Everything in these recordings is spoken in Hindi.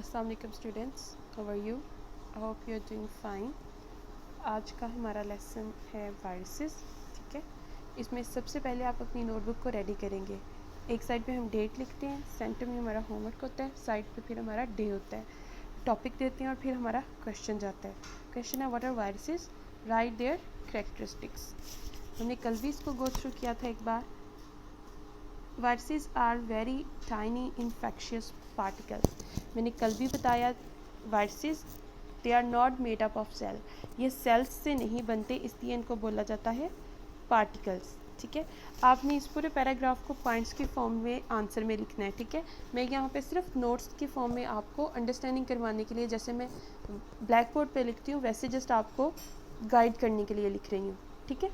अस्सलाम वालेकुम students, how are you? I hope you are doing fine. आज का हमारा लेसन है वायरसेस। ठीक है, इसमें सबसे पहले आप अपनी नोटबुक को रेडी करेंगे। एक साइड पे हम डेट लिखते हैं, सेंटर में हमारा होमवर्क होता है, साइड पे फिर हमारा डे होता है, टॉपिक देते हैं और फिर हमारा क्वेश्चन जाता है। क्वेश्चन है what are viruses, write their characteristics. हमने कल भी इसको गो थ्रू किया था एक बार। Viruses are very tiny infectious particles. मैंने कल भी बताया viruses they are not made up of cell, ये सेल्स से नहीं बनते, इसलिए इनको बोला जाता है पार्टिकल्स। ठीक है, आपने इस पूरे पैराग्राफ को पॉइंट्स की फॉर्म में आंसर में लिखना है। ठीक है, मैं यहाँ पे सिर्फ नोट्स की फॉर्म में आपको अंडरस्टैंडिंग करवाने के लिए, जैसे मैं ब्लैक बोर्ड पे लिखती हूँ वैसे जस्ट आपको गाइड करने के लिए लिख रही हूँ। ठीक है,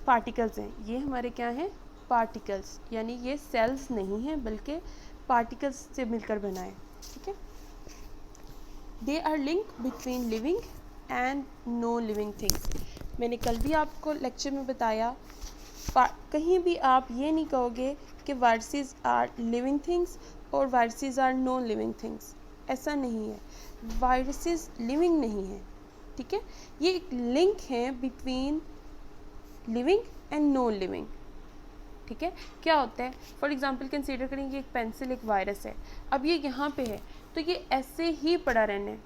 पार्टिकल्स हैं ये हमारे, क्या हैं? पार्टिकल्स, यानी ये सेल्स नहीं हैं बल्कि पार्टिकल्स से मिलकर बना है। ठीक है, they are link between living and no living things. मैंने कल भी आपको लेक्चर में बताया, कहीं भी आप ये नहीं कहोगे कि वायरसेस आर लिविंग थिंग्स और viruses are no living things, ऐसा नहीं है। वायरसेस लिविंग नहीं है। ठीक है, ये एक लिंक है between living and non living. ठीक है, क्या होता है? फॉर एग्जांपल कंसीडर करेंगे एक पेंसिल एक वायरस है, अब ये यहाँ पे है तो ये ऐसे ही पड़ा रहना है।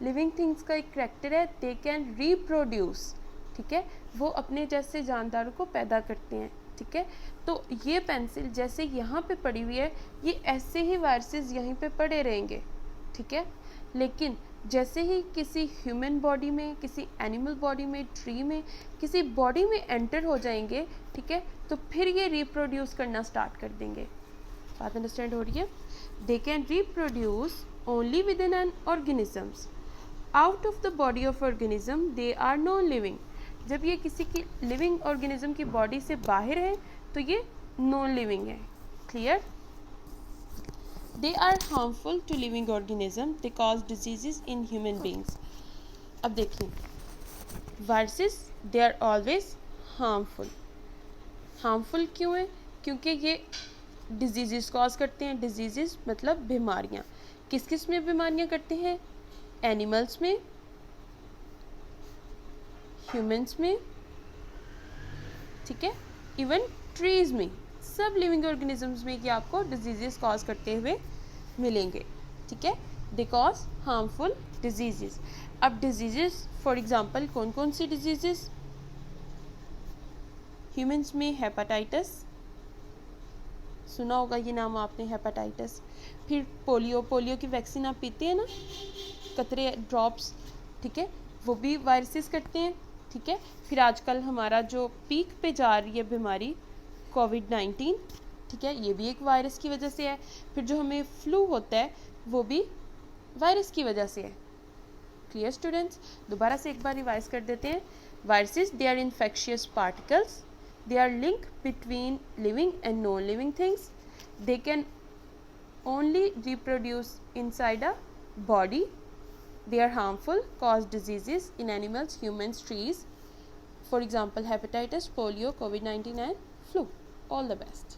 लिविंग थिंग्स का एक करैक्टर है, दे कैन रिप्रोड्यूस। ठीक है, वो अपने जैसे जानदारों को पैदा करते हैं। ठीक है, तो ये पेंसिल जैसे यहाँ पे पड़ी हुई है, ये ऐसे ही वायरसेस यहीं पे पड़े रहेंगे। ठीक है, लेकिन जैसे ही किसी ह्यूमन बॉडी में, किसी एनिमल बॉडी में, ट्री में, किसी बॉडी में एंटर हो जाएंगे, ठीक है, तो फिर ये रिप्रोड्यूस करना स्टार्ट कर देंगे। बात अंडरस्टैंड हो रही है? They can reproduce only with in an organisms. Out of the body of organism they are non living. जब ये किसी की लिविंग ऑर्गेनिज्म की बॉडी से बाहर है तो ये नॉन लिविंग है। Clear? They are harmful to living organisms. They cause diseases in human beings. अब देखिए, viruses they are always harmful. Harmful क्यों है? क्योंकि ये diseases cause करते हैं। Diseases मतलब बीमारियाँ। किस किस में बीमारियाँ करते हैं? Animals में, humans में, ठीक है, even trees में, सब लिविंग ऑर्गेनिजम्स में ये आपको डिजीजेस कॉज करते हुए मिलेंगे। ठीक है, दे कॉज हार्मफुल डिजीजेस। अब डिजीजेस फॉर एग्जांपल कौन कौन सी डिजीजेस? ह्यूमंस में हेपेटाइटिस, सुना होगा ये नाम आपने, हेपेटाइटिस। फिर पोलियो, पोलियो की वैक्सीन आप पीते हैं ना, कतरे ड्रॉप्स, ठीक है, वो भी वायरसेस करते हैं। ठीक है, फिर आजकल हमारा जो पीक पे जा रही है बीमारी कोविड-19, ठीक है, ये भी एक वायरस की वजह से है। फिर जो हमें फ्लू होता है वो भी वायरस की वजह से है। Clear students? दोबारा से एक बार रिवाइज कर देते हैं। Viruses they are infectious particles, they are link between living and non living things, they can only reproduce inside a body, they are harmful, cause diseases in animals, humans, trees, for example hepatitis, polio, COVID-19 and flu. All the best.